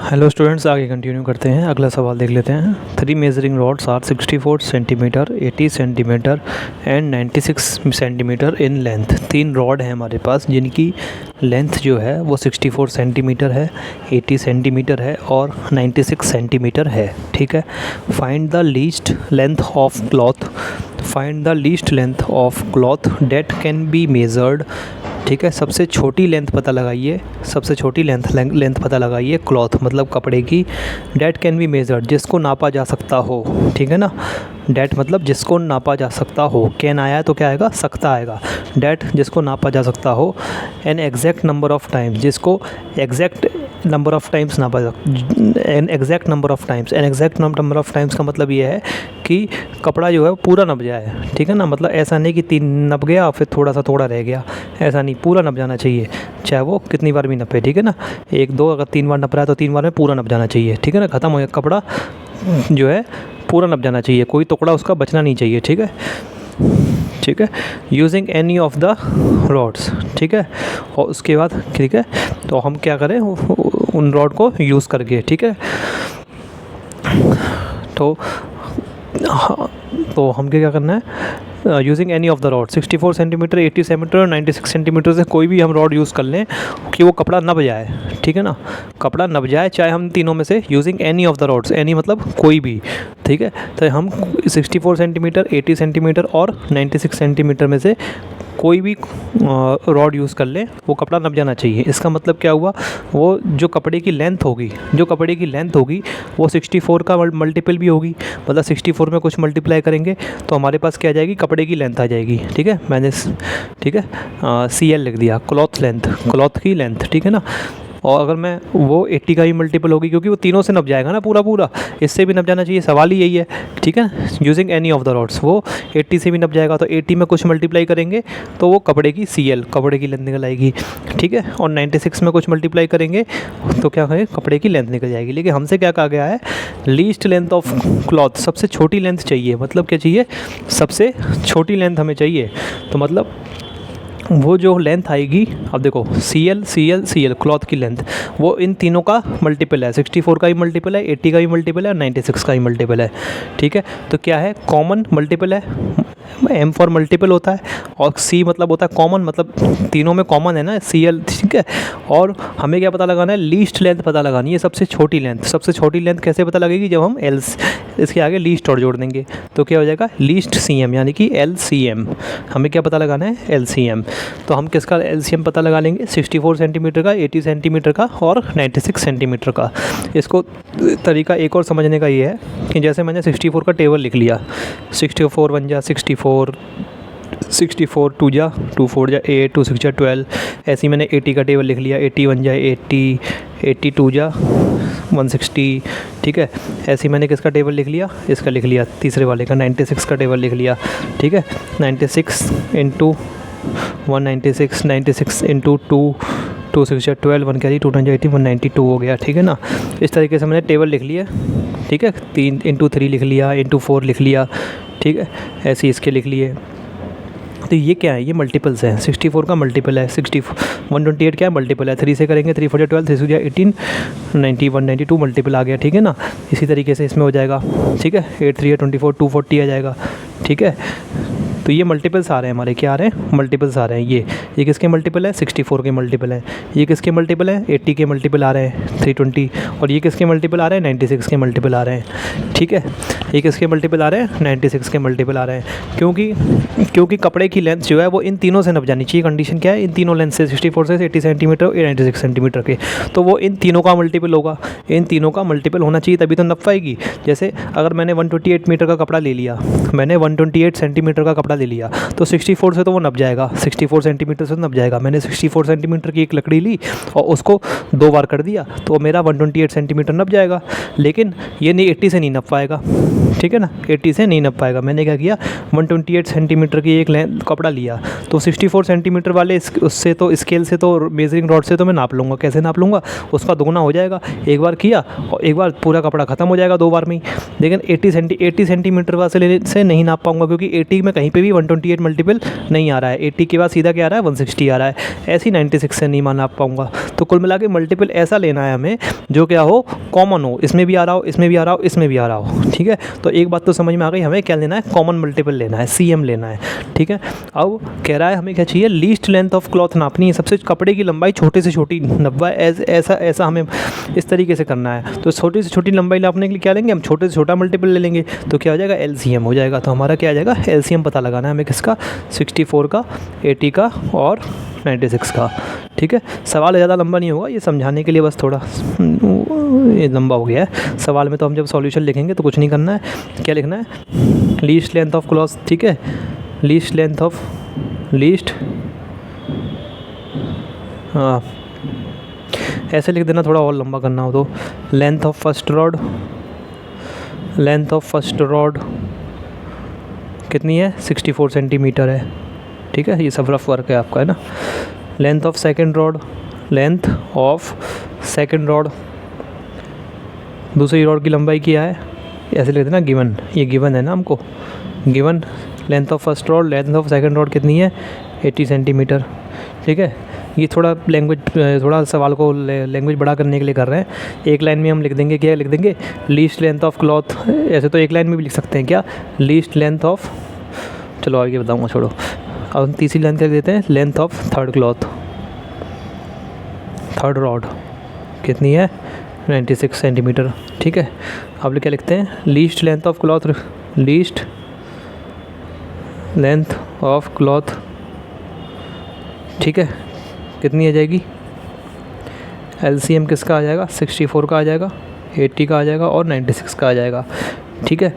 Hello students, आगे continue करते हैं। अगला सवाल देख लेते हैं। 3 measuring rods are 64 centimetre, 80 centimetre and 96 centimetre in length. 3 rod हैं हमारे पास जिनकी लेंथ जो है वो 64 सेंटीमीटर है, 80 सेंटीमीटर है और 96 सेंटीमीटर है। ठीक है। Find the least length of cloth, find the least length of cloth date can be measured. ठीक है। सबसे छोटी लेंथ पता लगाइए, सबसे छोटी लेंथ पता लगाइए क्लॉथ मतलब कपड़े की। डेट कैन बी मेजर्ड, जिसको नापा जा सकता हो। ठीक है ना। डेट मतलब जिसको नापा जा सकता हो। कैन आया है तो क्या आएगा, सकता आएगा। डेट जिसको नापा जा सकता हो। An exact number of times, जिसको एग्जैक्ट नंबर ऑफ टाइम्स नापा जा, an exact number of times. An exact number of times का मतलब ये है कि कपड़ा जो है पूरा नप जाए। ठीक है ना। मतलब ऐसा नहीं कि 3 नप गया फिर थोड़ा सा थोड़ा रह गया, ऐसा नहीं, पूरा नप जाना चाहिए, चाहे वो कितनी बार भी नपे। ठीक है ना। 1 2 अगर 3 बार नप रहा है तो 3 बार में पूरा नप जाना चाहिए। ठीक है ना। ख़त्म हो गया कपड़ा जो है पूरा नप जाना चाहिए, कोई टुकड़ा उसका बचना नहीं चाहिए। ठीक है। ठीक है। Using any of the rods. ठीक है। और उसके बाद ठीक है तो हम क्या करें, उन रॉड को यूज़ करके। ठीक है। तो हम क्या करना है, using any of the rod 64 centimetre, 80 centimetre और 96 सेंटीमीटर से कोई भी हम रॉड यूज़ कर लें कि वो कपड़ा नप जाए। ठीक है ना। कपड़ा नप जाए, चाहे हम तीनों में से using any of the rods, any मतलब कोई भी। ठीक है। तो हम 64 सेंटीमीटर, 80 सेंटीमीटर और 96 सेंटीमीटर में से कोई भी रॉड यूज़ कर लें, वो कपड़ा नप जाना चाहिए। इसका मतलब क्या हुआ, वो जो कपड़े की लेंथ होगी, जो कपड़े की लेंथ होगी वो 64 का मल्टीपल भी होगी। मतलब 64 में कुछ मल्टीप्लाई करेंगे तो हमारे पास क्या आ जाएगी, कपड़े की लेंथ आ जाएगी। ठीक है। मैंने ठीक है CL लिख दिया, क्लॉथ लेंथ, क्लॉथ की लेंथ। ठीक है ना। और अगर मैं वो 80 का ही मल्टीपल होगी, क्योंकि वो तीनों से नप जाएगा ना पूरा, इससे भी नप जाना चाहिए, सवाल ही यही है। ठीक है। Using any of the rods, वो 80 से भी नप जाएगा तो 80 में कुछ मल्टीप्लाई करेंगे तो वो कपड़े की CL, कपड़े की लेंथ निकल आएगी। ठीक है। और 96 में कुछ मल्टीप्लाई करेंगे तो क्या करें, कपड़े की लेंथ निकल जाएगी। लेकिन हमसे क्या कहा गया है, लीस्ट लेंथ ऑफ क्लॉथ, सबसे छोटी लेंथ चाहिए। मतलब क्या चाहिए, सबसे छोटी लेंथ हमें चाहिए। तो मतलब वो जो लेंथ आएगी, अब देखो CL क्लॉथ की लेंथ, वो इन तीनों का मल्टीपल है। 64 का ही मल्टीपल है, 80 का ही मल्टीपल है और 96 का ही मल्टीपल है। ठीक है। तो क्या है, कॉमन मल्टीपल है, M फॉर मल्टीपल होता है और C मतलब होता है कॉमन, मतलब तीनों में कॉमन है ना CL। ठीक है। और हमें क्या पता लगाना है, लीस्ट लेंथ पता लगानी है, सबसे छोटी लेंथ। सबसे छोटी लेंथ कैसे पता लगेगी, जब हम इसके आगे लीस्ट और जोड़ देंगे तो क्या हो जाएगा, लीस्ट CM यानी कि LCM। हमें क्या पता लगाना है, LCM। तो हम किसका LCM पता लगा लेंगे, 64 सेंटीमीटर का, 80 सेंटीमीटर का और 96 सेंटीमीटर का। इसको तरीका एक और समझने का ये है कि जैसे मैंने 64 का टेबल लिख लिया, 64 1 जा 64, 64 2 जा 2 4 जा 8, 2 6 जा 12। ऐसे ही मैंने 80 का टेबल लिख लिया, 80 1 जा 80, 82 जा 160। ठीक है। ऐसे ही मैंने किसका टेबल लिख लिया, इसका लिख लिया, तीसरे वाले का 96 का टेबल लिख लिया। ठीक है। 96 इंटू 196, 96 इंटू 2, 2 6 जा 12, 1 कैरी 2 9 जा 18, 192 हो गया। ठीक है ना। इस तरीके से मैंने टेबल लिख लिया। ठीक है। 3 इंटू 3 लिख लिया, इंटू 4 लिख लिया। ठीक है। ऐसे इसके लिख लिए। तो ये क्या है, ये मल्टीपल्स हैं। 64 का मल्टीपल है 128, क्या है मल्टीपल है, 3 से करेंगे 3 4 जा 12, 3 6 जा 18, 91 92 मल्टीपल आ गया। ठीक है ना। इसी तरीके से इसमें हो जाएगा। ठीक है। 8 3 24, 240 आ जाएगा। ठीक है। तो ये मल्टीपल्स आ रहे हैं हमारे, क्या आ रहे हैं, मल्टीपल्स आ रहे हैं। ये किसके मल्टीपल है, 64 के मल्टीपल है। ये किसके मल्टीपल है, 80 के मल्टीपल आ रहे हैं 320। और ये किसके मल्टीपल आ रहे हैं, 96 के मल्टीपल आ रहे हैं। ठीक है। ये किसके मल्टीपल आ रहे हैं, 96 के मल्टीपल आ रहे हैं। क्योंकि कपड़े की लेंथ जो है वो इन तीनों से नप जानी चाहिए। कंडीशन क्या है, इन तीनों लेंथ से, 64 से 80 सेंटीमीटर और 96 सेंटीमीटर के, तो वो इन तीनों का मल्टीपल होगा। इन तीनों का मल्टीपल होना चाहिए तभी तो नप पाएगी। जैसे अगर मैंने 128 मीटर का कपड़ा ले लिया, मैंने 128 सेंटीमीटर का कपड़ा ले लिया तो 64 से तो वो नप जाएगा, 64 सेंटीमीटर से नप जाएगा। मैंने 64 सेंटीमीटर की एक लकड़ी ली और उसको 2 बार कर दिया तो मेरा 128 सेंटीमीटर नप जाएगा। लेकिन ये नहीं 80 से नहीं नप पाएगा। ठीक है ना। 80 से नहीं नप पाएगा। मैंने क्या किया, 128 सेंटीमीटर की एक कपड़ा लिया तो 64 सेंटीमीटर वाले उससे तो स्केल से तो मेजरिंग रॉड से तो मैं नाप लूँगा। कैसे नाप लूँगा, उसका दोगुना हो जाएगा। एक बार किया और एक बार पूरा कपड़ा ख़त्म हो जाएगा 2 बार में ही। लेकिन 80 सेंटीमीटर वाले से नहीं नाप पाऊँगा, क्योंकि 80 में कहीं पे भी 128 मल्टीपल नहीं आ रहा है, 80 के बाद सीधा क्या आ रहा है 160 आ रहा है, ऐसी 96 से नहीं माना पाऊँगा। तो कुल मिला के मल्टीपल ऐसा लेना है हमें जो क्या हो, कॉमन हो, इसमें भी आ रहा हो, इसमें भी आ रहा हो, इसमें भी आ रहा हो, ठीक है। तो एक बात तो समझ में आ गई, हमें क्या लेना है, कॉमन मल्टीपल लेना है, CM लेना है, ठीक है। अब कह रहा है हमें क्या चाहिए, लीस्ट लेंथ ऑफ क्लॉथ नापनी है, सबसे कपड़े की लंबाई छोटे से छोटी नब्बा, ऐसा हमें इस तरीके से करना है। तो छोटी से छोटी लंबाई नापने के लिए क्या लेंगे हम, छोटे से छोटा मल्टीपल ले लेंगे, तो क्या हो जाएगा, LCM हो जाएगा। तो हमारा क्या आ जाएगा, LCM पता लगाना है हमें किसका, 64 का, 80 का और 96 का, ठीक है। सवाल ज़्यादा लंबा नहीं होगा, ये समझाने के लिए बस थोड़ा ये लंबा हो गया है। सवाल में तो हम जब सॉल्यूशन लिखेंगे तो कुछ नहीं करना है, क्या लिखना है, लीस्ट लेंथ ऑफ क्लॉथ, ठीक है, लीस्ट लेंथ ऑफ, हाँ ऐसे लिख देना, थोड़ा और लंबा करना हो तो length of first rod, length of first rod कितनी है, 64 सेंटीमीटर है, ठीक है। ये सब रफ वर्क है आपका, है ना। Length of second rod, length of second rod, दूसरी रॉड की लंबाई क्या है, ऐसे लिख देना गिवन, ये गिवन है ना हमको, given length of first rod, length of second rod कितनी है, 80 सेंटीमीटर, ठीक है। ये थोड़ा थोड़ा सवाल को लैंग्वेज बड़ा करने के लिए कर रहे हैं। एक लाइन में हम लिख देंगे, क्या लिख देंगे, लीस्ट लेंथ ऑफ क्लॉथ, ऐसे तो एक लाइन में भी लिख सकते हैं, क्या, लीस्ट लेंथ ऑफ, चलो आगे बताऊँगा, छोड़ो। अब तीसरी लाइन क्या देते हैं, length of third cloth, third rod कितनी है, 96 सेंटीमीटर, ठीक है। अब क्या लिखते हैं, least length of cloth, least length of cloth, ठीक है, कितनी आ जाएगी, LCM किसका आ जाएगा, 64 का आ जाएगा, 80 का आ जाएगा और 96 का आ जाएगा, ठीक है।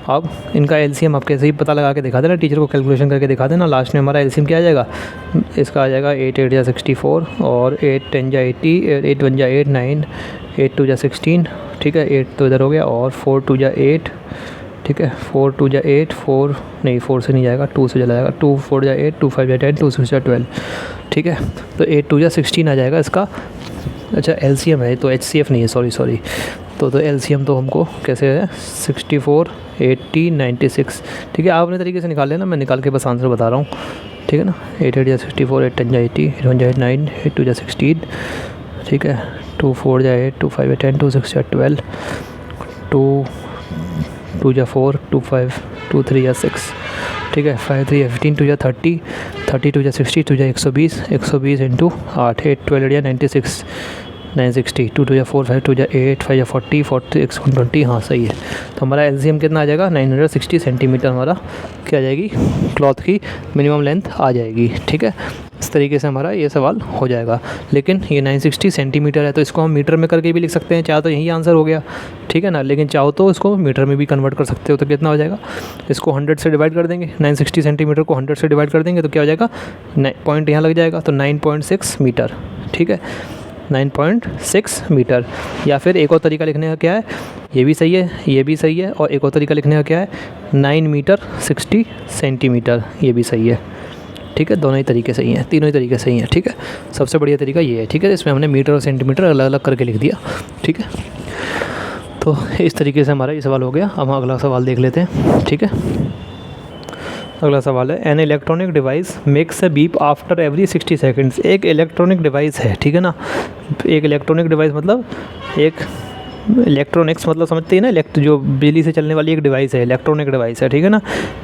अब इनका LCM आप कैसे ही पता लगा के दिखा देना, टीचर को कैलकुलेशन करके दिखा देना। लास्ट में हमारा LCM क्या आ जाएगा, इसका आ जाएगा 8 8 जा 64 और 8 10 जा 80, 8 1 जा 8 9, 8 2 जा 16, ठीक है, 8 तो इधर हो गया और 4 2 जा 8, ठीक है, 4 2 जा 8, 4 नहीं 4 से नहीं जाएगा, 2 से चला जाएगा, 2 4 जा 8, 2 5 जा 10, 2 6 जा 12, ठीक है। तो 8 2 जा 16 आ जाएगा इसका, अच्छा LCM है तो HCF नहीं है, सॉरी। तो LCM तो हमको कैसे है, 64 80 96, ठीक है। आप अपने तरीके से निकाल लेना, मैं निकाल के बस आंसर बता रहा हूँ, ठीक है ना। 8 8 जा 64, 8 10 जा 80, 8 1 जा 8 9, 8 2 जा 16, ठीक है, 2 4 जा 8, 2 5 जा 10, 2 6 जा 12, 2 2 जा 4, 2 5, 2 3 जा 6, ठीक है, 5 3 जा 15, 2 जा 30, 30 2 जा 60, 2 जा 120, 120 इंटू 8, 8 12 जा 96, 960, 2 2 जा 4, 5 2 जा 8, 5 जा 40, 46 120, हाँ सही है। तो हमारा LCM कितना आ जाएगा, 960 सेंटीमीटर हमारा क्या आ जाएगी, क्लॉथ की मिनिमम लेंथ आ जाएगी, ठीक है। इस तरीके से हमारा ये सवाल हो जाएगा। लेकिन ये 960 सेंटीमीटर है तो इसको हम मीटर में करके भी लिख सकते हैं, चाहे तो यही आंसर हो गया, ठीक है ना। लेकिन चाहो तो इसको मीटर में भी कन्वर्ट कर सकते हो, तो कितना हो जाएगा, इसको 100 से डिवाइड कर देंगे, 960 सेंटीमीटर को 100 से डिवाइड कर देंगे तो क्या हो जाएगा, पॉइंट यहाँ लग जाएगा, तो 9.6 मीटर, ठीक है, 9.6 मीटर। या फिर एक और तरीका लिखने का क्या है, ये भी सही है, ये भी सही है, और एक और तरीका लिखने का क्या है, 9 मीटर 60 सेंटीमीटर, ये भी सही है, ठीक है। दोनों ही तरीके सही हैं, तीनों ही तरीके सही हैं, ठीक है। सबसे बढ़िया तरीका ये है, ठीक है, इसमें हमने मीटर और सेंटीमीटर अलग अलग करके लिख दिया, ठीक है। तो इस तरीके से हमारा ये सवाल हो गया। अब हम अगला सवाल देख लेते हैं, ठीक है। अगला सवाल है, an electronic device makes a beep after every 60 seconds. एक इलेक्ट्रॉनिक डिवाइस है, ठीक है ना। एक इलेक्ट्रॉनिक डिवाइस मतलब एक इलेक्ट्रॉनिक्स मतलब समझते हैं ना, जो बिजली से चलने वाली एक डिवाइस है, इलेक्ट्रॉनिक डिवाइस है, ठीक है ना।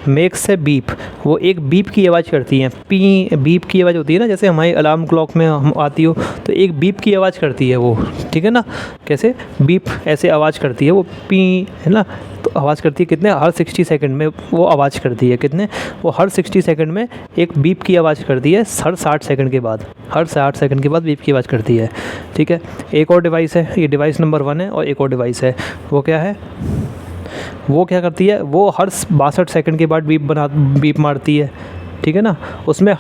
मेक्स से बीप, वो एक बीप की आवाज़ करती है, पी बीप की आवाज़ होती है ना, जैसे हमारी अलार्म क्लॉक में हम आती हो तो एक बीप की आवाज़ करती है वो, ठीक है ना। कैसे बीप ऐसे आवाज़ करती है वो, पी है ना, तो आवाज़ करती है कितने, हर 60 सेकंड में वो आवाज़ करती है, कितने, वो हर 60 सेकंड में एक बीप की आवाज़ करती है, हर 60 सेकंड के बाद, हर 60 सेकंड के बाद बीप की आवाज़ करती है, ठीक है। एक और डिवाइस है, ये डिवाइस नंबर 1 है, और एक और डिवाइस है, वो क्या है, वो क्या करती है, वो हर 62 सेकंड के बाद बीप मारती है, ठीक है ना। उसमें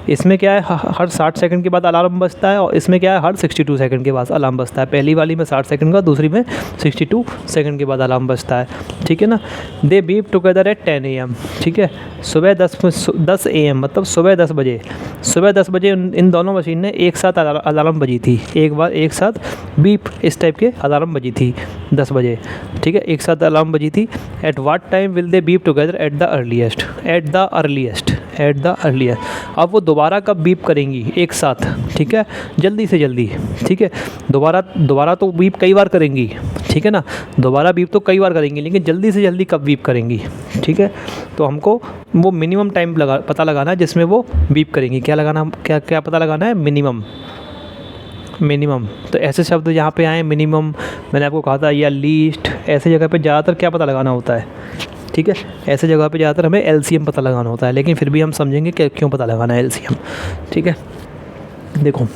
इसमें क्या है हर 60 सेकंड के बाद अलार्म बजता है और इसमें क्या है हर 62 सेकंड के बाद अलार्म बजता है। पहली वाली में 60 सेकंड का, दूसरी में 62 सेकंड के बाद अलार्म बजता है, ठीक है ना। दे बीप टुगेदर एट 10 AM, ठीक है। सुबह 10 AM मतलब सुबह 10 बजे, सुबह 10 बजे इन दोनों मशीन ने एक साथ अलार्म बजी थी, एक बार एक साथ बीप इस टाइप के अलार्म बजी थी 10 बजे, ठीक है, एक साथ अलार्म बजी थी। At what time will they beep together at the earliest, at the earliest, at the earliest. अब वो दोबारा कब बीप करेंगी एक साथ, ठीक है, जल्दी से जल्दी, ठीक है। दोबारा तो बीप कई बार करेंगी, ठीक है ना, दोबारा बीप तो कई बार करेंगी, लेकिन जल्दी से जल्दी कब बीप करेंगी, ठीक है। तो हमको वो मिनिमम टाइम पता लगाना है जिसमें वो बीप करेंगी। क्या लगाना, क्या पता लगाना है, मिनिमम, मिनिमम। तो ऐसे शब्द यहाँ पे आए मिनिमम, मैंने आपको कहा था, या लीस्ट, ऐसे जगह पे ज़्यादातर क्या पता लगाना होता है, ठीक है, ऐसे जगह पे ज़्यादातर हमें LCM पता लगाना होता है, लेकिन फिर भी हम समझेंगे कि क्यों पता लगाना है LCM, ठीक है। देखो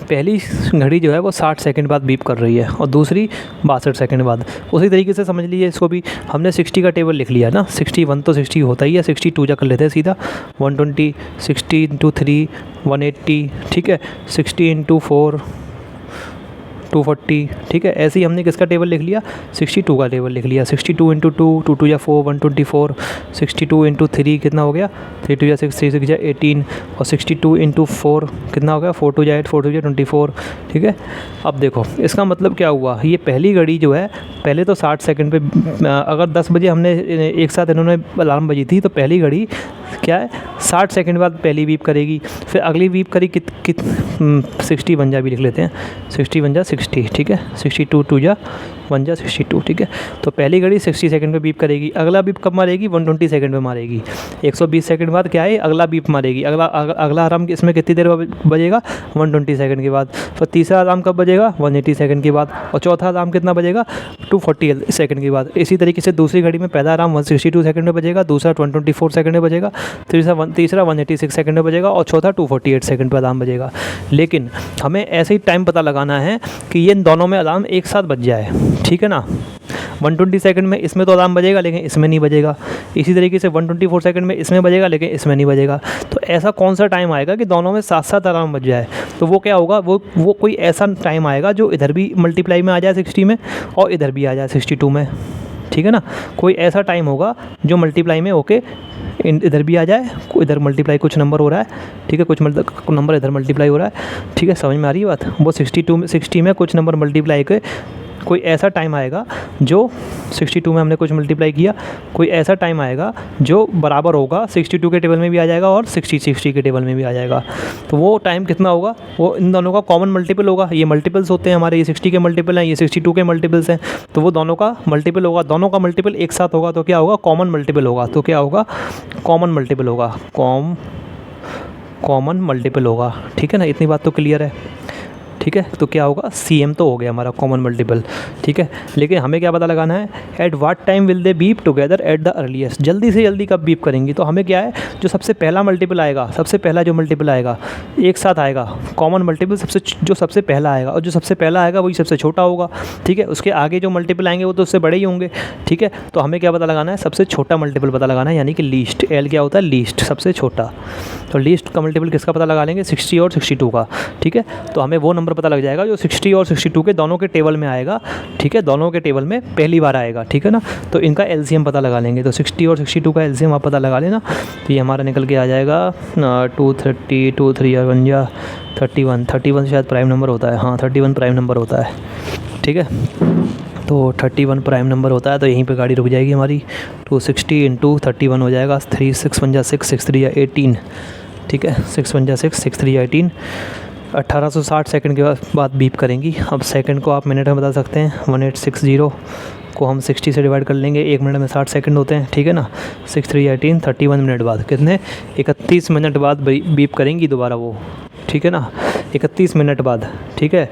पहली घड़ी जो है वो 60 सेकंड बाद बीप कर रही है और दूसरी 62 सेकंड बाद। उसी तरीके से समझ लीजिए इसको भी, हमने 60 का टेबल लिख लिया ना, 61 तो 60 होता ही है, 62 जा कर लेते हैं सीधा, 120, 60 × 3 180, ठीक है, 60 × 4 240, ठीक है। ऐसे ही हमने किसका टेबल लिख लिया, 62 का टेबल लिख लिया। 62 × 2 2 2 या 4 124, 62 × 3 कितना हो गया, 3 2 या 6 3 6 या 18, और 62 × 4 कितना हो गया, 4 2 या 8 4 2 या 24, ठीक है। अब देखो इसका मतलब क्या हुआ, ये पहली घड़ी जो है पहले तो 60 सेकंड पे, अगर 10 बजे हमने एक साथ इन्होंने अलार्म बजी थी, तो पहली घड़ी क्या है 60 सेकंड बाद पहली बीप करेगी, फिर अगली बीप करी 60 बन जा भी लिख लेते हैं, 60 बन जा 60, ठीक है, 62 2 जा 1 जा 62, ठीक है। तो पहली घड़ी 60 सेकंड पे बीप करेगी, अगला बीप कब मारेगी, 120 सेकंड पे मारेगी। 120 सेकंड बाद क्या है, अगला बीप मारेगी, अगला अलार्म इसमें कितनी देर बजेगा, 120 सेकंड के बाद। फिर तीसरा अलार्म कब बजेगा, 180 सेकंड के बाद, और चौथा अलार्म कितना बजेगा, 240 सेकंड के बाद। इसी तरीके से दूसरी घड़ी में पहला अलार्म 162 सेकंड में बजेगा, दूसरा 124 सेकंड में बजेगा, तीसरा 186 सेकंड में बजेगा, और चौथा 248 सेकंड पर अलार्म बजेगा। लेकिन हमें ऐसे ही टाइम पता लगाना है कि ये इन दोनों में अलार्म एक साथ बज जाए, ठीक है ना। 120 सेकंड में इसमें तो अलार्म बजेगा लेकिन इसमें नहीं बजेगा, इसी तरीके से 124 सेकंड में इसमें बजेगा लेकिन इसमें नहीं बजेगा। तो ऐसा कौन सा टाइम आएगा कि दोनों में साथ साथ अलार्म बज जाए, तो वो क्या होगा, वो कोई ऐसा टाइम आएगा जो इधर भी मल्टीप्लाई में आ जाए 60 में और इधर भी आ जाए 62 में, ठीक है ना। कोई ऐसा टाइम होगा जो मल्टीप्लाई में होके इधर भी आ जाए, इधर मल्टीप्लाई कुछ नंबर हो रहा है, ठीक है, कुछ नंबर इधर मल्टीप्लाई हो रहा है, ठीक है, समझ में आ रही है बात। वो 60 में कुछ नंबर मल्टीप्लाई के कोई ऐसा टाइम आएगा जो 62 में हमने कुछ मल्टीप्लाई किया, कोई ऐसा टाइम आएगा जो बराबर होगा 62 के टेबल में भी आ जाएगा और 60 के टेबल में भी आ जाएगा। तो वो टाइम कितना होगा, वो इन दोनों का कॉमन मल्टीपल होगा। ये मल्टीपल्स होते हैं हमारे, ये 60 के मल्टीपल हैं, ये 62 के मल्टीपल्स हैं, तो वो दोनों का मल्टीपल होगा, दोनों का मल्टीपल एक साथ होगा तो क्या होगा, कॉमन मल्टीपल होगा। तो क्या होगा, कॉमन मल्टीपल होगा, कॉमन मल्टीपल होगा, ठीक है ना। इतनी बात तो क्लियर है, ठीक है। तो क्या होगा, CM तो हो गया हमारा कॉमन मल्टीपल, ठीक है। लेकिन हमें क्या पता लगाना है, at what time will they beep together at the earliest, जल्दी से जल्दी कब बीप करेंगी। तो हमें क्या है, जो सबसे पहला मल्टीपल आएगा, सबसे पहला जो मल्टीपल आएगा एक साथ आएगा, कॉमन मल्टीपल जो सबसे पहला आएगा, और जो सबसे पहला आएगा वही सबसे छोटा होगा, ठीक है। उसके आगे जो मल्टीपल आएंगे वो तो उससे बड़े ही होंगे, ठीक है। तो हमें क्या पता लगाना है, सबसे छोटा मल्टीपल पता लगाना है, यानी कि लीस्ट। L क्या होता है, लीस्ट, सबसे छोटा। तो लीस्ट का मल्टीपल किसका पता लगा लेंगे, 60 और 62 का, ठीक है। तो हमें वो नंबर पता लग जाएगा जो 60 और 62 के दोनों के टेबल में आएगा, ठीक है, दोनों के टेबल में पहली बार आएगा, ठीक है ना। तो इनका LCM पता लगा लेंगे। तो 60 और 62 का LCM आप पता लगा लेना, तो ये हमारा निकल के आ जाएगा 230, 2 3 और 1 जा 31 शायद प्राइम नंबर होता है, हाँ 31 प्राइम नंबर होता है, ठीक है। तो 31 प्राइम नंबर होता है, तो यहीं पे गाड़ी रुक जाएगी हमारी। 260 × 31 हो जाएगा 3 6 1 जा 6 6 3 या 18, ठीक है, 6 1 जा 6 6 3 या 18। 1860 सेकंड के बाद बीप करेंगी। अब सेकंड को आप मिनट में बता सकते हैं, 1860 को हम 60 से डिवाइड कर लेंगे, 1 मिनट में 60 सेकंड होते हैं, ठीक है ना। 6 3 18 31 मिनट बाद कितने, 31 मिनट बाद बीप करेंगी दोबारा वो, ठीक है ना, 31 मिनट बाद, ठीक है,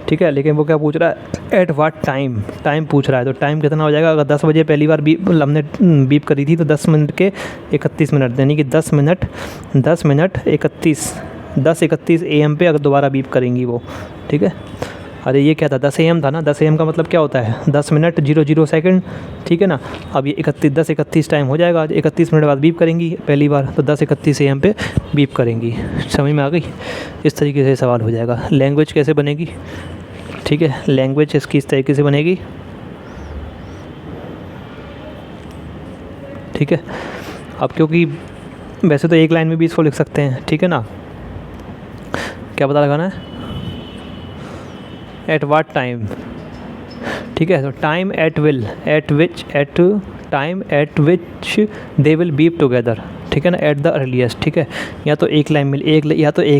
ठीक है। लेकिन वो क्या पूछ रहा है, एट वाट टाइम, टाइम पूछ रहा है। तो टाइम कितना हो जाएगा, अगर 10 बजे पहली बार हमने बीप करी थी तो 10 मिनट के 31 मिनट, यानी कि 10 मिनट 10 31 AM पे अगर दोबारा बीप करेंगी वो, ठीक है। अरे ये क्या था, 10 AM था ना, 10 AM का मतलब क्या होता है 10 मिनट 00 सेकंड, ठीक है ना। अब ये 10:31 टाइम हो जाएगा, 31 मिनट बाद बीप करेंगी पहली बार, तो 10:31 AM पे बीप करेंगी। समझ में आ गई? इस तरीके से सवाल हो जाएगा। लैंग्वेज कैसे बनेगी, ठीक है, लैंग्वेज इसकी इस तरीके से बनेगी, ठीक है। अब क्योंकि वैसे तो एक लाइन में भी इसको लिख सकते हैं, ठीक है ना। क्या पता लगाना है, एट वाट टाइम, ठीक है। तो time at will, at time at which they will beep together, ठीक है ना, एट द अर्लीस्ट, ठीक है। या तो एक लाइन में एक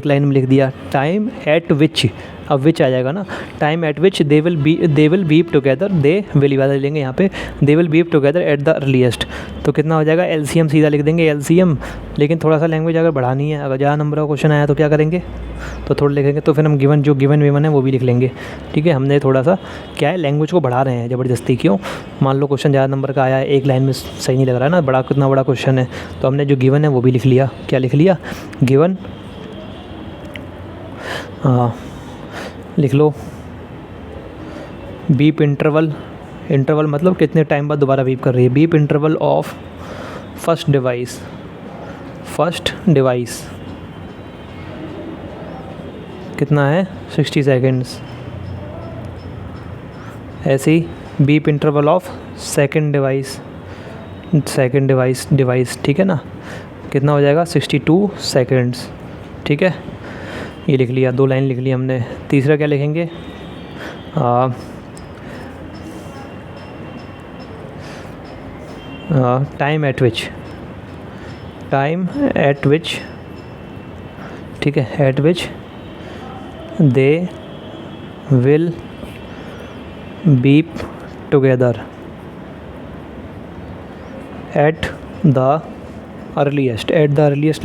लाइन में लिख दिया टाइम एट विच, अब विच आ जाएगा ना, time at which they will beep together, they will वाला लेंगे यहाँ पे, दे will beep together at the earliest. तो कितना हो जाएगा, LCM सीधा लिख देंगे LCM। लेकिन थोड़ा सा लैंग्वेज अगर बढ़ानी है, अगर ज़्यादा नंबर का क्वेश्चन आया तो क्या करेंगे, तो थोड़ा लिखेंगे, तो फिर हम गिवन विवन है वो भी लिख लेंगे, ठीक है। हमने थोड़ा सा क्या है, लैंग्वेज को बढ़ा रहे हैं ज़बरदस्ती। क्यों, मान लो क्वेश्चन ज़्यादा नंबर का आया है, एक लाइन में सही नहीं लग रहा है ना, बड़ा कितना बड़ा क्वेश्चन है, तो हमने जो गिवन है वो भी लिख लिया। क्या लिख लिया, गिवन, लिख लो बीप इंटरवल, इंटरवल मतलब कितने टाइम बाद दोबारा बीप कर रही है, beep interval of first device कितना है 60 सेकेंड्स। ऐसे ही beep interval of second device, ठीक है ना, कितना हो जाएगा 62 सेकेंड्स, ठीक है। ये लिख लिया, 2 लाइन लिख ली हमने। तीसरा क्या लिखेंगे, टाइम एट विच, ठीक है, eight which they will beep together at the earliest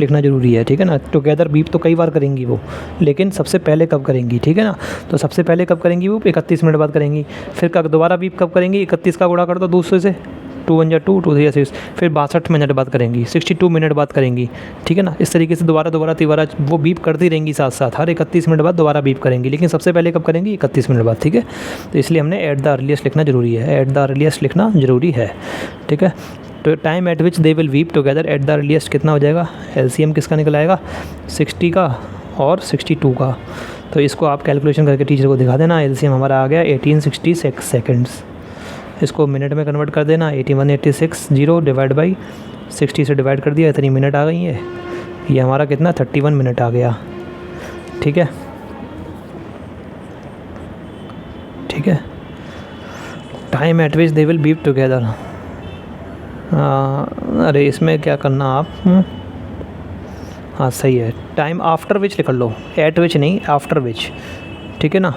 लिखना ज़रूरी है, ठीक है ना। टुगेदर बीप तो कई बार करेंगी वो, लेकिन सबसे पहले कब करेंगी, ठीक है ना। तो सबसे पहले कब करेंगी वो 31 मिनट बाद करेंगी। फिर कब दोबारा बीप कब करेंगी, 31 का गुणा कर दो दूसरे से, 2 1 2 2 3 6, फिर 62 मिनट बाद करेंगी, 62 मिनट बाद करेंगी, ठीक है ना। इस तरीके से दोबारा वो बीप करती रहेंगी साथ साथ, हर 31 मिनट बाद दोबारा बीप करेंगी, लेकिन सबसे पहले कब करेंगी 31 मिनट बाद, ठीक है। तो इसलिए हमने एट द अर्लीस्ट लिखना ज़रूरी है, एट द अर्लीस्ट लिखना ज़रूरी है, ठीक है। तो time at which they will beep together at the earliest कितना हो जाएगा, LCM किसका निकल आएगा 60 का और 62 का। तो इसको आप कैलकुलेशन करके टीचर को दिखा देना। LCM हमारा आ गया 1866 सेकेंड्स। इसको मिनट में कन्वर्ट कर देना, 8186 डिवाइड बाई 60 से डिवाइड कर दिया, इतनी मिनट आ गई है। ये हमारा कितना 31 मिनट आ गया, ठीक है, ठीक है। Time at which they will beep together, अरे इसमें क्या करना आप, हाँ सही है, टाइम आफ्टर विच लिख लो, एट विच नहीं, आफ्टर विच, ठीक है ना।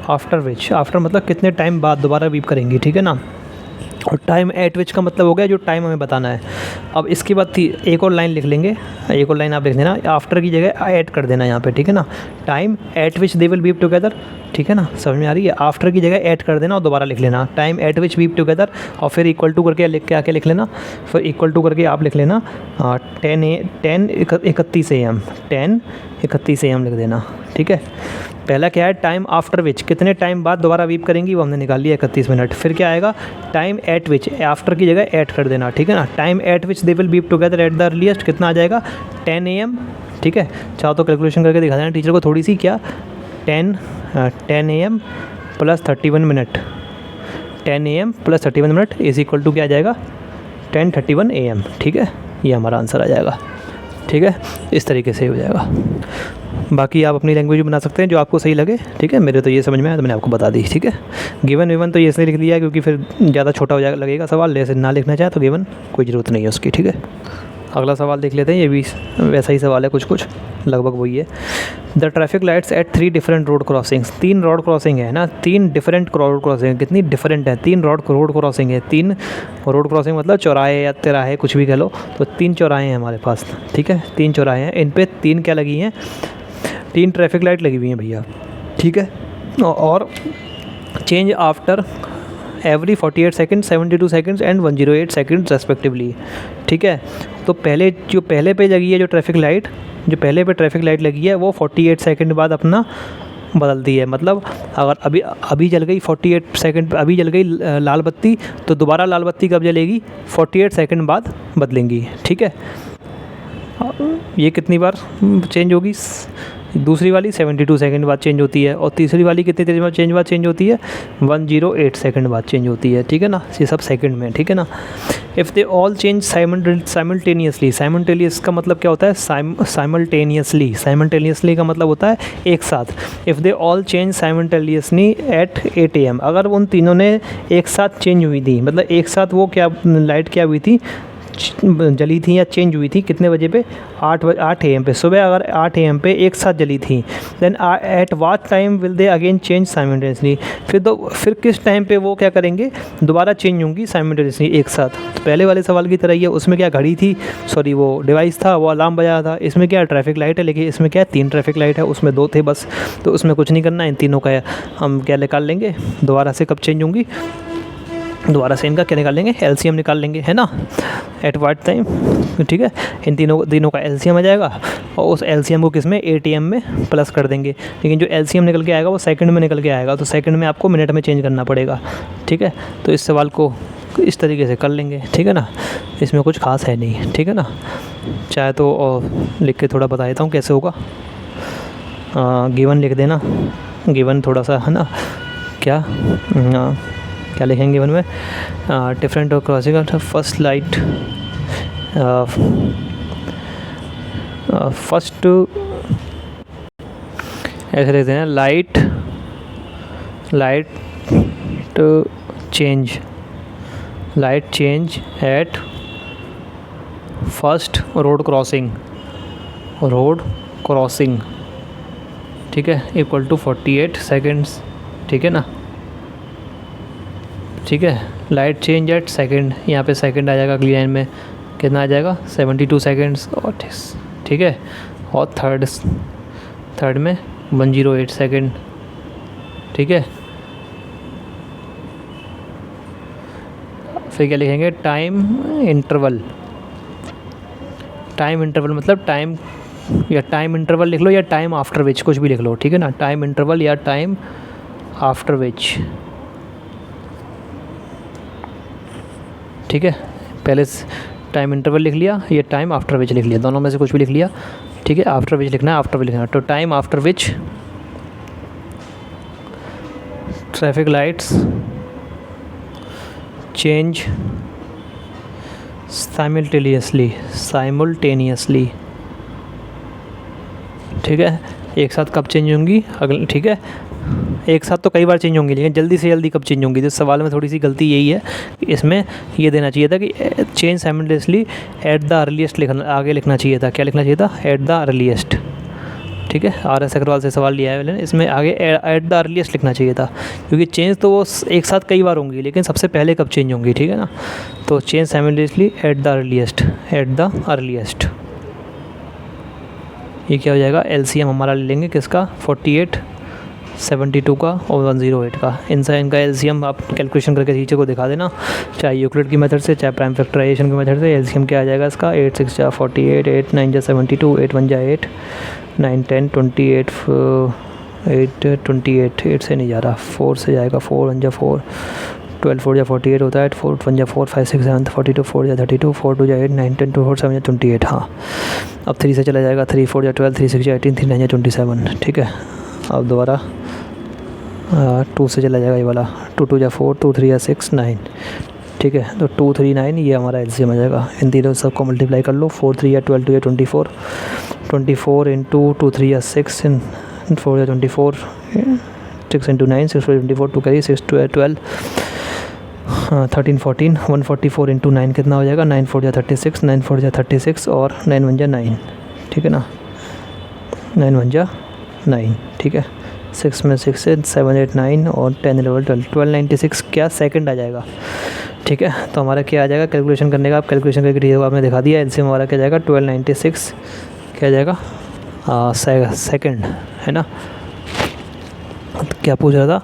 आफ्टर मतलब कितने टाइम बाद दोबारा बीप करेंगी, ठीक है ना। और टाइम एट विच का मतलब हो गया जो टाइम हमें बताना है। अब इसके बाद एक और लाइन लिख लेंगे, एक और लाइन आप लिख देना, आफ्टर की जगह ऐड कर देना यहाँ पे, ठीक है ना। Time at which they will beep together, ठीक है ना, समझ में आ रही है। आफ्टर की जगह ऐड कर देना और दोबारा लिख लेना time at which beep together, और फिर इक्वल टू करके लिख के आके लिख लेना, फिर इक्वल टू करके आप लिख लेना 10:31 AM, 10:31 AM लिख देना, ठीक है। पहला क्या है, टाइम आफ्टर विच कितने टाइम बाद दोबारा बीप करेंगी वो हमने निकाल लिया 31 मिनट। फिर क्या आएगा, टाइम एट विच, आफ्टर की जगह ऐड कर देना, ठीक है ना। Time at which they will beep together at the earliest कितना आ जाएगा 10 AM, ठीक है। चाहो तो कैलकुलेशन करके दिखा देना टीचर को थोड़ी सी, क्या 10 AM plus 31 minute, 10 AM plus 31 minute is equal to क्या आ जाएगा 10:31 AM, ठीक है। ये हमारा आंसर आ जाएगा, ठीक है। इस तरीके से हो जाएगा। बाकी आप अपनी लैंग्वेज में बना सकते हैं जो आपको सही लगे, ठीक है। मेरे तो ये समझ में आया तो मैंने आपको बता दी, ठीक है। गिवन विवन तो ये इसलिए लिख दिया है क्योंकि फिर ज़्यादा छोटा हो जाएगा लगेगा सवाल, जैसे ना लिखना चाहे तो गिवन कोई ज़रूरत नहीं है उसकी, ठीक है। अगला सवाल देख लेते हैं, ये भी वैसा ही सवाल है, कुछ लगभग वही है। The traffic lights at 3 different road crossings, 3 road crossing है ना, 3 डिफरेंट रोड क्रॉसिंग, कितनी डिफरेंट है, 3 रोड क्रॉसिंग है। 3 रोड क्रॉसिंग मतलब चौराहे या तिराहे कुछ भी कह लो, तो 3 चौराहे हैं हमारे पास, ठीक है। 3 चौराहे हैं, इन पे 3 क्या लगी हैं, 3 ट्रैफिक लाइट लगी हुई हैं भैया, ठीक है। और change after every 48 second, 72 seconds and 108 seconds respectively, ठीक है। तो पहले पे लगी है जो पहले पे ट्रैफिक लाइट लगी है वो 48 सेकेंड बाद अपना बदलती है। मतलब अगर अभी अभी जल गई 48 सेकंड पे, अभी जल गई लाल बत्ती, तो दोबारा लाल बत्ती कब जलेगी? 48 सेकंड बाद बदलेंगी, ठीक है। ये कितनी बार चेंज होगी? दूसरी वाली 72 सेकंड बाद चेंज होती है, और तीसरी वाली कितनी देर बाद चेंज होती है? 108 सेकंड बाद चेंज होती है, ठीक है ना। ये सब सेकंड में, ठीक है ना। If they all change simultaneously, simultaneous का मतलब क्या होता है? साइमल्टेनियसली का मतलब होता है एक साथ। If they all change simultaneously eight 8 AM, अगर उन तीनों ने एक साथ चेंज हुई थी, मतलब एक साथ वो क्या लाइट क्या हुई थी, जली थी या चेंज हुई थी, कितने बजे पे? 8 AM पे, सुबह अगर 8 AM पे एक साथ जली थी, then at what time will they again change simultaneously, फिर किस टाइम पे वो क्या करेंगे? दोबारा चेंज होंगी साइमल्टेनियसली एक साथ। तो पहले वाले सवाल की तरह ही है, उसमें क्या घड़ी थी, सॉरी वो डिवाइस था, वो अलार्म बजाया था। इसमें क्या ट्रैफिक लाइट है, लेकिन इसमें क्या 3 ट्रैफिक लाइट है, उसमें 2 थे बस। तो उसमें कुछ नहीं करना, इन तीनों का हम क्या निकाल लेंगे दोबारा से, कब चेंज होंगी, दोबारा से इनका क्या निकाल लेंगे? एलसीएम निकाल लेंगे, है ना, एट वाट टाइम, ठीक है। इन तीनों का एलसीएम आ जाएगा, और उस एलसीएम को किस में? एटीएम में प्लस कर देंगे। लेकिन जो एलसीएम निकल के आएगा वो सेकंड में निकल के आएगा, तो सेकंड में आपको मिनट में चेंज करना पड़ेगा, ठीक है। तो इस सवाल को इस तरीके से कर लेंगे, ठीक है ना। इसमें कुछ खास है नहीं, ठीक है ना। चाहे तो और लिख के थोड़ा बता देता हूँ कैसे होगा। गिवन लिख देना, गिवन थोड़ा सा, है ना, क्या लिखेंगे वन में? डिफरेंट और क्रॉसिंग फर्स्ट लाइट, फर्स्ट ऐसे लिखते हैं, light change at first road crossing, ठीक है, इक्वल टू 48 सेकेंड्स, ठीक है ना, ठीक है। लाइट चेंज एट सेकंड, यहाँ पे सेकंड आ जाएगा अगली लाइन में, कितना आ जाएगा? 72 सेकंड्स, और ठीक है। और थर्ड में 108 सेकंड, ठीक है। फिर क्या लिखेंगे? टाइम इंटरवल मतलब टाइम, या टाइम इंटरवल लिख लो, या टाइम आफ्टर विच, कुछ भी लिख लो, ठीक है ना। टाइम इंटरवल या टाइम आफ्टर विच, ठीक है। पहले टाइम इंटरवल लिख लिया, ये टाइम आफ्टर विच लिख लिया, दोनों में से कुछ भी लिख लिया, ठीक है। आफ्टर विच लिखना है, आफ्टर विच लिखना है। तो time after which traffic lights change simultaneously, ठीक है। एक साथ कब चेंज होंगी अगले, ठीक है। एक साथ तो कई बार चेंज होंगी, लेकिन जल्दी से जल्दी कब चेंज होंगी? तो सवाल में थोड़ी सी गलती यही है, इसमें ये देना चाहिए था कि change simultaneously eight the earliest आगे लिखना चाहिए था। क्या लिखना चाहिए था? एट द अर्लीस्ट, ठीक है। RS अग्रवाल से सवाल लिया है मैंने, इसमें आगे एट द अर्लीस्ट लिखना चाहिए था, क्योंकि चेंज तो वो एक साथ कई बार होंगी, लेकिन सबसे पहले कब चेंज होंगी, ठीक है ना। तो change simultaneously eight the earliest, ये क्या हो जाएगा? एलसीएम हमारा ले लेंगे किसका? 48, 72 का और 108 का। इनका एलसीएम आप कैलकुलेशन करके टीचर को दिखा देना, चाहे यूक्लिड की मेथड से, चाहे प्राइम फैक्टराइजेशन की मेथड से। एलसीएम क्या आ जाएगा इसका? 8 6 जा 48, 8 9 जा 72, 8 1 जा 8, 9 10 28, 8 से नहीं जा रहा, 4 से जाएगा, 4 1 जा 4, 12 4 जा 48 होता है, 4 1 जा 4, 5 6 7 42, 4 जा 32, 4 2 जा 8, 9 10 2 4 7 जा 28, हाँ। अब 3 से चला जाएगा, 3 4 जा 12, 3 6 जा 18, 3 9 जा 27, ठीक है। अब दोबारा 2 से चला जाएगा ये वाला, 2 2 जा 4, 2 3 जा 6 9, ठीक है। तो 2 3 9 ये हमारा एलसीएम आ जाएगा। इन तीनों सबको मल्टीप्लाई कर लो, 4 3 या 12 2 या 24, 24 इंटू 2 3 या 6 इन 4 या 24, 6 इंटू 9 6 4 24, 2 करिए 6 2 12, 13 14, 144 इंटू 9 कितना हो जाएगा? 9 4 जा 36, 9 4 जा 36 और 9 1 जा 9, ठीक है ना। 9 1 जा 9, ठीक है। 6 में 6 से 7 8 9 और 10 11 12, 1296 क्या सेकंड आ जाएगा, ठीक है। तो हमारा क्या आ जाएगा कैलकुलेशन करने का? आप कैलकुलेशन करके ठीक है, आपने दिखा दिया। एलसीएम हमारा क्या जाएगा? 1296 क्या जाएगा? सेकंड, है ना। तो क्या पूछ रहा था?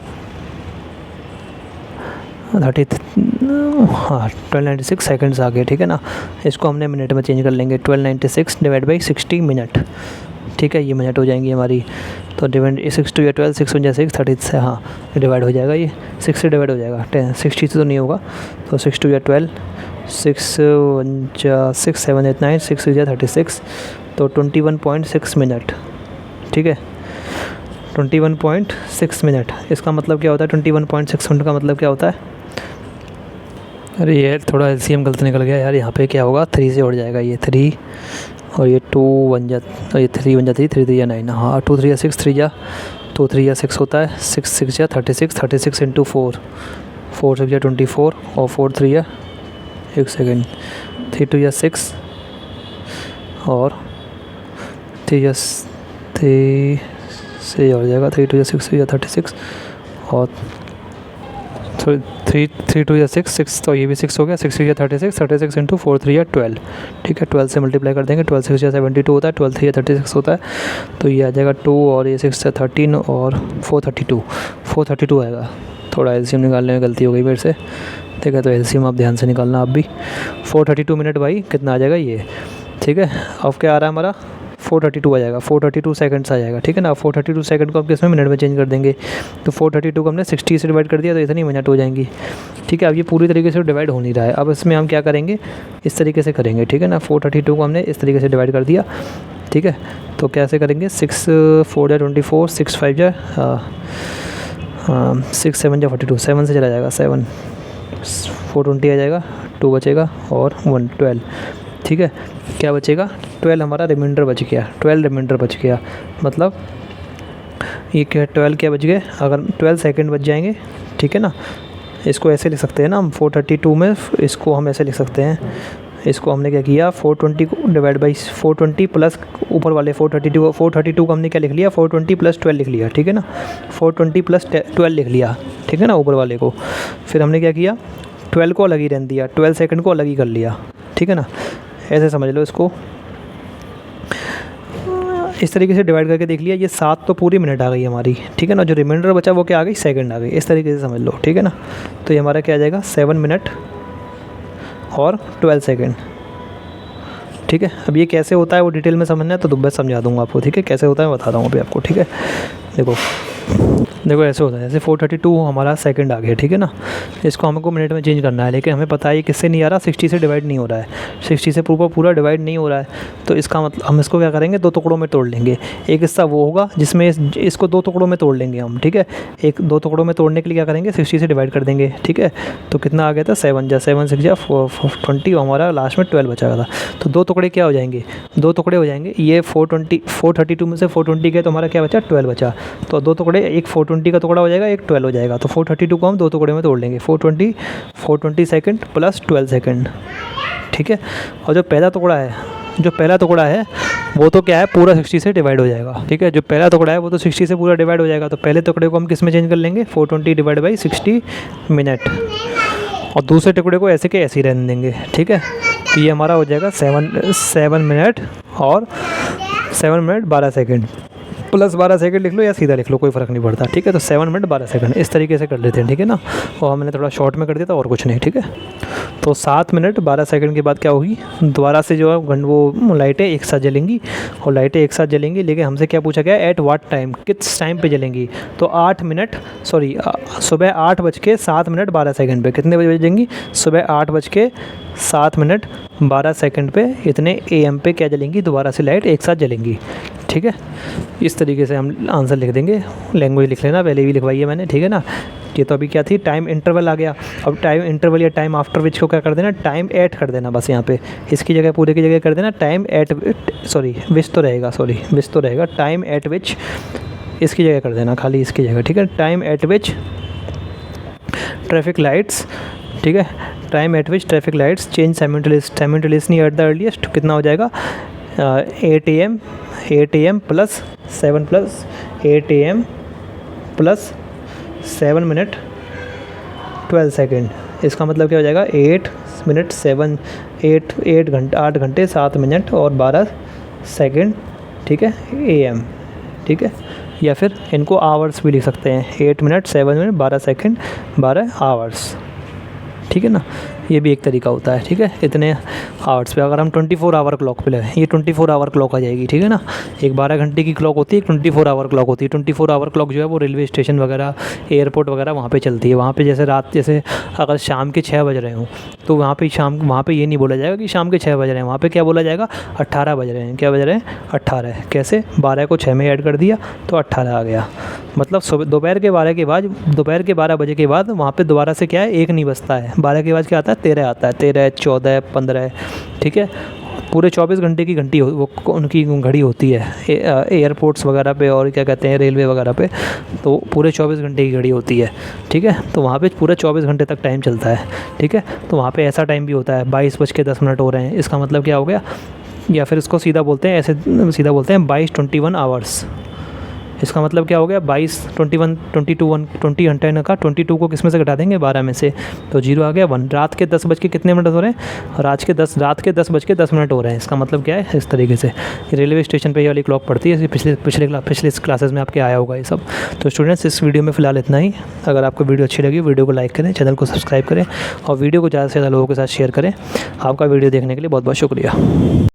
1296 सेकंड्स आ गए, ठीक है ना। इसको हमने मिनट में चेंज कर लेंगे, 1296 डिवाइड बाई 60 मिनट, ठीक है, ये मिनट हो जाएंगी हमारी। तो डिवाइड 6 2 या 12, 6 1 6 30 हाँ डिवाइड हो जाएगा, ये 6 से डिवाइड हो जाएगा, 60 से तो नहीं होगा। तो 6 2 या 12, 6 1 6 7 8 9, 6 या 36, तो 21.6 मिनट। ठीक है, 21.6 मिनट। इसका मतलब क्या होता है 21.6 मिनट का मतलब क्या होता है? अरे ये थोड़ा एलसीएम गलत निकल गया यार, यहाँ पे क्या होगा 3 से उड़ जाएगा, ये 3 और ये 2 बन जा, ये 3 बन जाती है, 3 3 या 9, हाँ 2 3 या 6, 3 या 2 3 या 6 होता है, 6 6 या 36, 36 इंटू 4, 4 6 या 24 और 4 3 या 1 सेकेंड, 3 2 या 6 और 3 या 3 से हो जाएगा, 3 2 या 6 या 36 और 3 2 या 6 6, तो ये भी 6 हो गया, 6 या 36, 36 इंटू 4 3 या 12। ठीक है, 12 से मल्टीप्लाई कर देंगे, 12 6 या 72 होता है, 12 3 या 36 होता है, तो ये आ जाएगा 2 और ये 6 से 13 और 432 आएगा। थोड़ा एलसीएम निकालने में गलती हो गई मेरे से, ठीक है, तो एलसीएम आप ध्यान से निकालना आप भी। 432 मिनट भाई कितना आ जाएगा ये, ठीक है। अब क्या आ रहा है हमारा 432 आ जाएगा, 432 सेकंड्स आ जाएगा, ठीक है ना। 432 सेकंड को आप किस में मिनट में चेंज कर देंगे, तो 432 को हमने 60 से डिवाइड कर दिया तो इतनी मिनट हो जाएंगी, ठीक है। अब ये पूरी तरीके से डिवाइड हो नहीं रहा है, अब इसमें हम क्या करेंगे, इस तरीके से करेंगे, ठीक है ना। 432 को हमने इस तरीके से डिवाइड कर दिया, ठीक है। तो कैसे करेंगे, 6 4 या 24, 6 5 या 6 7 या 42, 7 से चला जाएगा, 7 420 आ जाएगा, 2 बचेगा और 1 12, ठीक है। क्या बचेगा 12 हमारा रिमाइंडर बच गया, 12 रिमाइंडर बच गया, मतलब ये क्या 12 क्या बच गए, अगर 12 सेकंड बच जाएंगे, ठीक है ना। इसको ऐसे लिख सकते हैं ना हम 432 में, इसको हम ऐसे लिख सकते हैं, इसको हमने क्या किया 420 को डिवाइड बाई 420 प्लस ऊपर वाले 432 को हमने क्या लिख लिया 420 प्लस 12 लिख लिया, ठीक है ना। 420 प्लस 12 लिख लिया, ठीक है ना, ऊपर वाले को। फिर हमने क्या किया 12 को अलग ही रहने दिया, 12 सेकंड को अलग ही कर लिया, ठीक है ना। ऐसे समझ लो इसको, इस तरीके से डिवाइड करके देख लिया, ये 7 तो पूरी मिनट आ गई हमारी, ठीक है ना। जो रिमाइंडर बचा वो क्या आ गई, सेकंड आ गई, इस तरीके से समझ लो, ठीक है ना। तो ये हमारा क्या आ जाएगा 7 मिनट और 12 सेकंड, ठीक है। अब ये कैसे होता है वो डिटेल में समझना है तो मैं समझा दूंगा आपको, ठीक है। कैसे होता है मैं बता दूँगा अभी आपको, ठीक है। देखो ऐसे होता है, जैसे 432 हमारा सेकंड आ गया, ठीक है ना। इसको हमको मिनट में चेंज करना है, लेकिन हमें पता है ये किससे नहीं आ रहा, 60 से डिवाइड नहीं हो रहा है, 60 से पूरा डिवाइड नहीं हो रहा है। तो इसका मतलब हम इसको क्या करेंगे 2 टुकड़ों में तोड़ लेंगे। एक हिस्सा वो होगा जिसमें इसको 2 टुकड़ों में तोड़ लेंगे हम, ठीक है। 2 टुकड़ों में तोड़ने के लिए क्या करेंगे 60 से डिवाइड कर देंगे, ठीक है। तो कितना आ गया था 7 6 20, हमारा लास्ट में 12 बचा था। तो 2 टुकड़े क्या हो जाएंगे, 2 टुकड़े हो जाएंगे, ये 432 में से 420 गए तो हमारा क्या बचा 12 बचा। तो 2 टुकड़े, एक 420 का टुकड़ा हो जाएगा, एक 12 हो जाएगा। तो 432 को हम 2 टुकड़े में तोड़ लेंगे, 420 सेकंड प्लस 12 सेकंड, ठीक है। और जो पहला टुकड़ा है वो तो क्या है पूरा 60 से डिवाइड हो जाएगा, ठीक है। जो पहला टुकड़ा है वो तो 60 से पूरा डिवाइड हो जाएगा। तो पहले टुकड़े को हम किस में चेंज कर लेंगे 420 डिवाइड बाई 60 मिनट, और दूसरे टुकड़े को ऐसे के ऐसे ही रहने देंगे, ठीक है। तो ये हमारा हो जाएगा 7 मिनट और 7 मिनट 12 सेकेंड, प्लस 12 सेकंड लिख लो या सीधा लिख लो, कोई फ़र्क नहीं पड़ता, ठीक है। तो 7 मिनट 12 सेकंड इस तरीके से कर लेते हैं, ठीक है ना। और हमने थोड़ा शॉर्ट में कर दिया था और कुछ नहीं, ठीक है। तो 7 मिनट 12 सेकंड के बाद क्या होगी, दोबारा से जो है वो लाइटें एक साथ जलेंगी, और लाइटें एक साथ जलेंगी, लेकिन हमसे क्या पूछा गया एट व्हाट टाइम, किस टाइम पे जलेंगी। तो सुबह 8:07 12 सेकंड पे, कितने बजे बजेंगी, सुबह 8:07 12 सेकंड पे, इतने AM पे क्या जलेंगी, दोबारा से लाइट एक साथ जलेंगी, ठीक है। इस तरीके से हम आंसर लिख देंगे। लैंग्वेज लिख लेना, पहले भी लिखवाई है मैंने, ठीक है ना। ये तो अभी क्या थी, टाइम इंटरवल आ गया। अब टाइम इंटरवल या टाइम आफ्टर विच को क्या कर देना, टाइम एट कर देना, बस यहाँ पे इसकी जगह पूरे की जगह कर देना टाइम एट, विच तो रहेगा, टाइम एट विच इसकी जगह कर देना, खाली इसकी जगह, ठीक है। Time at which traffic lights, ठीक है, time at which traffic lights change simultaneously eight the earliest, कितना हो जाएगा 8 AM plus 7 plus 8 AM plus 7 minute 12 second. इसका मतलब क्या हो जाएगा 8 घंटे 7 मिनट और 12 सेकेंड, ठीक है, AM, ठीक है। या फिर इनको आवर्स भी लिख सकते हैं, 8 मिनट 7 मिनट 12 सेकेंड 12 आवर्स, ठीक है ना। ये भी एक तरीका होता है, ठीक है, इतने आवर्स पे। अगर हम 24 आवर क्लॉक पे लगाएं, ये 24 आवर क्लॉक आ जाएगी, ठीक है ना। एक 12 घंटे की क्लॉक होती है, एक 24 आवर क्लॉक होती है। 24 आवर क्लॉक जो है वो रेलवे स्टेशन वगैरह, एयरपोर्ट वगैरह वहाँ पे चलती है। वहाँ पे जैसे रात, जैसे अगर शाम के 6 बज रहे हों तो वहाँ पे ये नहीं बोला जाएगा कि शाम के 6 बज रहे हैं, वहाँ पे क्या बोला जाएगा, 18 बज रहे हैं। क्या बज रहे हैं, 18। कैसे, 12 को 6 में ऐड कर दिया तो 18 आ गया। मतलब सुबह दोपहर के 12 के बाद, दोपहर के 12 बजे के बाद वहाँ पे दोबारा से क्या है, 1 नहीं बजता है। 12 के बाद क्या आता है, 13 आता है, 13, 14, 15, ठीक है। पूरे 24 घंटे की घंटी वो उनकी घड़ी होती है एयरपोर्ट्स वगैरह पे, और क्या कहते हैं, रेलवे वगैरह पे, तो पूरे 24 घंटे की घड़ी होती है, ठीक है। तो वहाँ पे पूरे 24 घंटे तक टाइम चलता है, ठीक है। तो वहाँ पे ऐसा टाइम भी होता है 22:10 हो रहे हैं, इसका मतलब क्या हो गया, या फिर इसको सीधा बोलते हैं, ऐसे सीधा बोलते हैं 22:21 आवर्स। इसका मतलब क्या हो गया, 22, 21, 22, 20 घंटे का 22 को किस में से घटा देंगे, 12 में से, तो 0 आ गया 1। रात के 10 बज के कितने मिनट हो रहे हैं, रात के 10 बज के 10 मिनट हो रहे हैं। इसका मतलब क्या है, इस तरीके से रेलवे स्टेशन पे ये वाली क्लॉक पड़ती है। पिछले क्लासेस में आपके आया होगा ये सब। तो स्टूडेंट्स, इस वीडियो में फ़िलहाल इतना ही। अगर आपको वीडियो अच्छी लगी, वीडियो को लाइक करें, चैनल को सब्सक्राइब करें और वीडियो को ज़्यादा से ज़्यादा लोगों के साथ शेयर करें। आपका वीडियो देखने के लिए बहुत बहुत शुक्रिया।